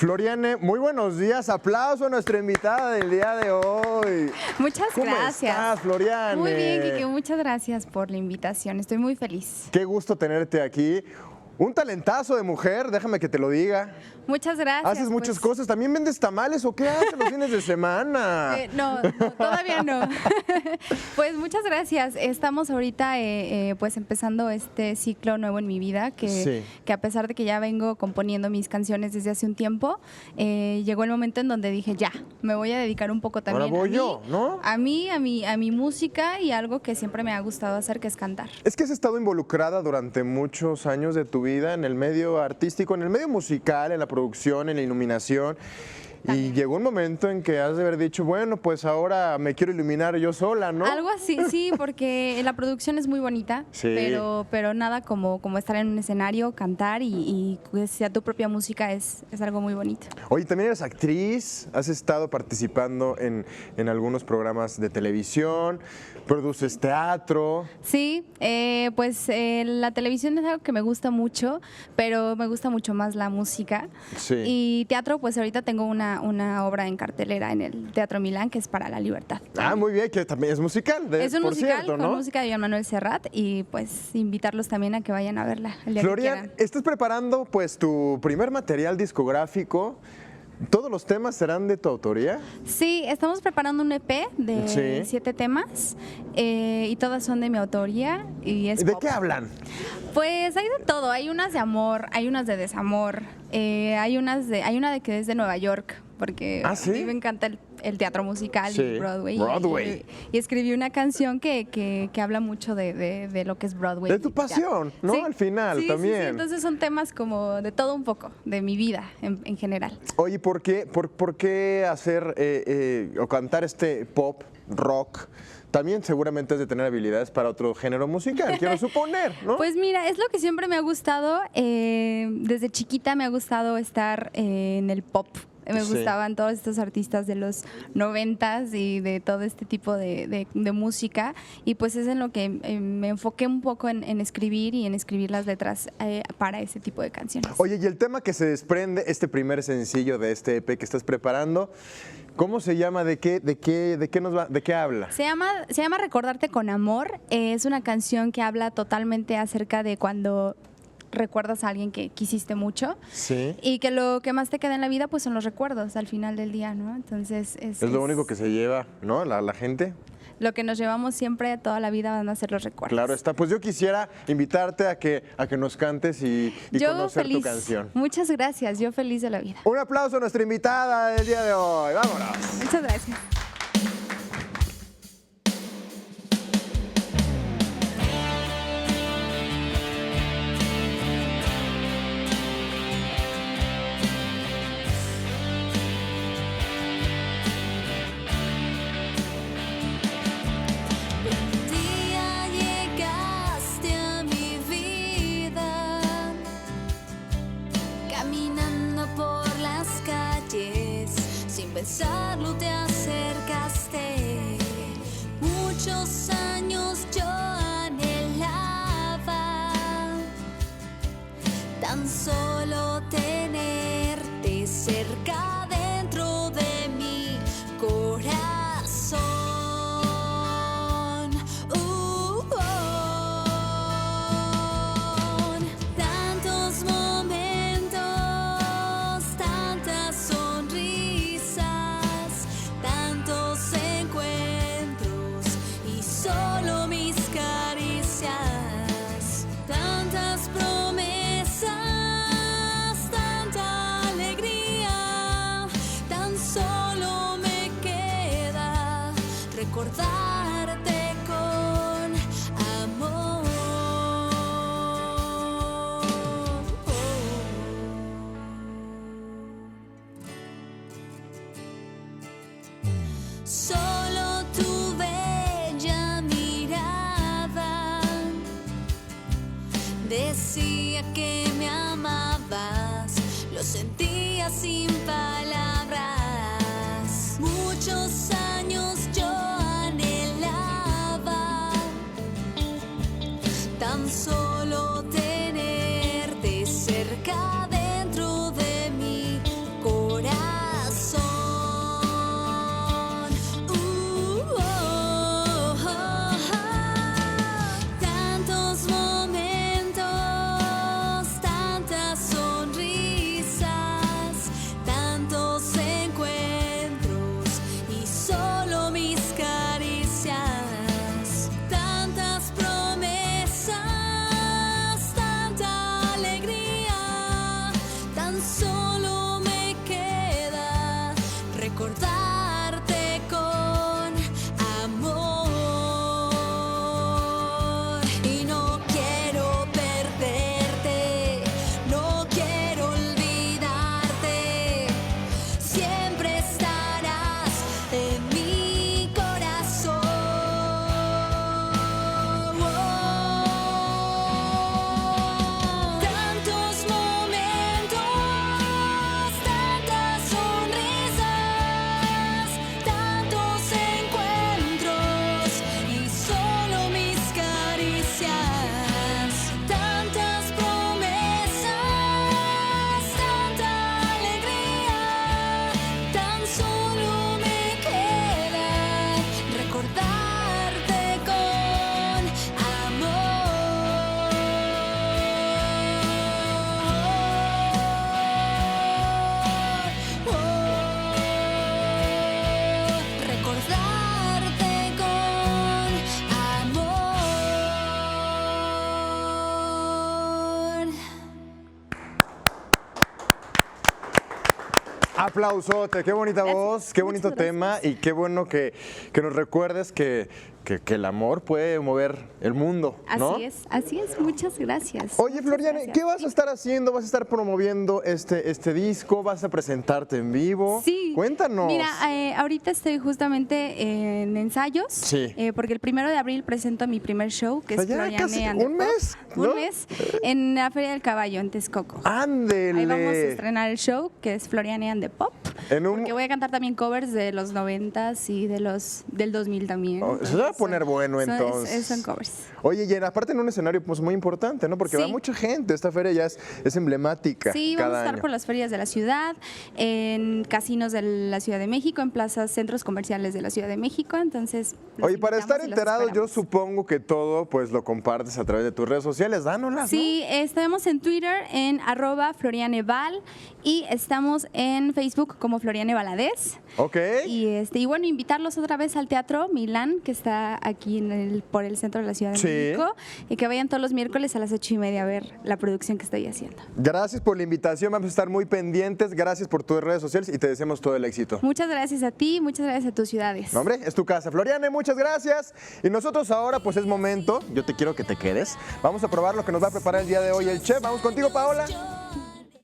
Floriane, muy buenos días. Aplauso a nuestra invitada del día de hoy. Muchas ¿Cómo gracias. estás, Floriane? Muy bien, Kike. Muchas gracias por la invitación. Estoy muy feliz. Qué gusto tenerte aquí. Un talentazo de mujer, déjame que te lo diga. Muchas gracias. Haces muchas cosas. ¿También vendes tamales o qué haces los fines de semana? No, todavía no. Pues muchas gracias. Estamos ahorita pues empezando este ciclo nuevo en mi vida, que a pesar de que ya vengo componiendo mis canciones desde hace un tiempo, llegó el momento en donde dije, ya, me voy a dedicar un poco también Ahora voy yo, ¿no? a mi música y algo que siempre me ha gustado hacer, que es cantar. Es que has estado involucrada durante muchos años de tu vida en el medio artístico, en el medio musical, en la producción, en la iluminación. Y llegó un momento en que has de haber dicho, bueno, pues ahora me quiero iluminar yo sola, ¿no? Algo así, sí, porque la producción es muy bonita, sí. pero nada como estar en un escenario, cantar y que sea tu propia música es algo muy bonito. Oye, también eres actriz, has estado participando en algunos programas de televisión, produces teatro. Sí, pues la televisión es algo que me gusta mucho, pero me gusta mucho más la música. Sí. Y teatro, pues ahorita tengo una obra en cartelera en el Teatro Milán, que es Para la Libertad. Ah, muy bien, que también es musical, es un por musical, cierto, ¿no? con música de Joan Manuel Serrat, y pues invitarlos también a que vayan a verla el día que Florian, quieran. estás preparando pues tu primer material discográfico. ¿Todos los temas serán de tu autoría? Sí, estamos preparando un EP de 7 temas y todas son de mi autoría. ¿Y ¿De qué hablan? Pues hay de todo, hay unas de amor, hay unas de desamor, hay una de que es de Nueva York, porque ¿Ah, sí? a mí me encanta el teatro musical sí. y Broadway. Y escribí una canción que habla mucho de lo que es Broadway. De tu pasión, ¿no? Sí. Al final sí, también. Sí, entonces son temas como de todo un poco, de mi vida en general. Oye, ¿por qué hacer o cantar este pop, rock? También seguramente has de tener habilidades para otro género musical, quiero suponer, ¿no? Pues mira, es lo que siempre me ha gustado. Desde chiquita me ha gustado estar en el pop. Me gustaban todos estos artistas de los 90s y de todo este tipo de música, y pues es en lo que me enfoqué un poco en escribir y en escribir las letras para ese tipo de canciones. Oye, y el tema que se desprende, este primer sencillo de este EP que estás preparando, ¿cómo se llama? ¿De qué habla? Se llama Recordarte con Amor. Es una canción que habla totalmente acerca de cuando recuerdas a alguien que quisiste mucho, y que lo que más te queda en la vida pues son los recuerdos al final del día, ¿no? Entonces es lo único que se lleva, ¿no? La gente. Lo que nos llevamos siempre toda la vida van a ser los recuerdos. Claro está. Pues yo quisiera invitarte a que nos cantes y conocer tu canción. Muchas gracias, yo feliz de la vida. Un aplauso a nuestra invitada del día de hoy. Vámonos. Muchas gracias. Pensarlo te acercaste, muchos años yo anhelaba tan solo tenerte cerca dentro de mi corazón. Tantos momentos, tantas sonrisas, tantos encuentros y solo mis caricias, tantas promesas, tanta alegría, tan solo me queda recordarte con amor. Solo tu bella mirada decía que me amabas, lo sentía sin palabras. Muchos años yo anhelaba tan solo tenerte cerca dentro de mi corazón. y no quiero perderte, no quiero olvidarte, siempre estarás en mi corazón. Tantos momentos, tantas sonrisas, tantos encuentros y solo mis caricias, tantas promesas, tanta alegría, tan solo me queda recordarte con recordarte con amor. Aplausote, qué bonita Gracias. voz, qué bonito Muchas tema y qué bueno que nos recuerdes que el amor puede mover el mundo, ¿no? Así es, muchas gracias. Oye, Muchas Floriane, gracias. ¿qué vas a estar haciendo? ¿Vas a estar promoviendo este disco? ¿Vas a presentarte en vivo? Sí. Cuéntanos. Mira, ahorita estoy justamente en ensayos. Sí. Porque el 1 de abril presento mi primer show, que O sea, es ya Floriane casi and the un Pop. mes, ¿no? Un mes en la Feria del Caballo, en Texcoco. ¡Ándele! Ahí vamos a estrenar el show, que es Floriane and the Pop. En un- Porque voy a cantar también covers de los 90s y del 2000 también. Oh, se va a poner bueno, entonces. Son covers. Oye, y aparte en un escenario pues muy importante, ¿no? Porque Sí. va mucha gente. Esta feria ya es emblemática. Sí, vamos cada a estar año. por las ferias de la ciudad, en casinos de la Ciudad de México, en plazas, centros comerciales de la Ciudad de México. Entonces, los Oye, para estar invitamos y los enterado, yo esperamos. supongo que todo pues lo compartes a través de tus redes sociales. Dánolas, Sí, estamos en Twitter en @FlorianeVal y estamos en Facebook como Floriane Valadez. ¿no? Ok. Y bueno, invitarlos otra vez al Teatro Milán, que está aquí por el centro de la Ciudad de Sí. México, y que vayan todos los miércoles a las 8:30 a ver la producción que estoy haciendo. Gracias por la invitación. Vamos a estar muy pendientes. Gracias por tus redes sociales y te deseamos todo el éxito. Muchas gracias a ti, muchas gracias a tus ciudades. No, hombre, es tu casa. Floriane, muchas gracias. Y nosotros ahora, pues es momento, yo te quiero que te quedes. Vamos a probar lo que nos va a preparar el día de hoy el chef. Vamos contigo, Paola.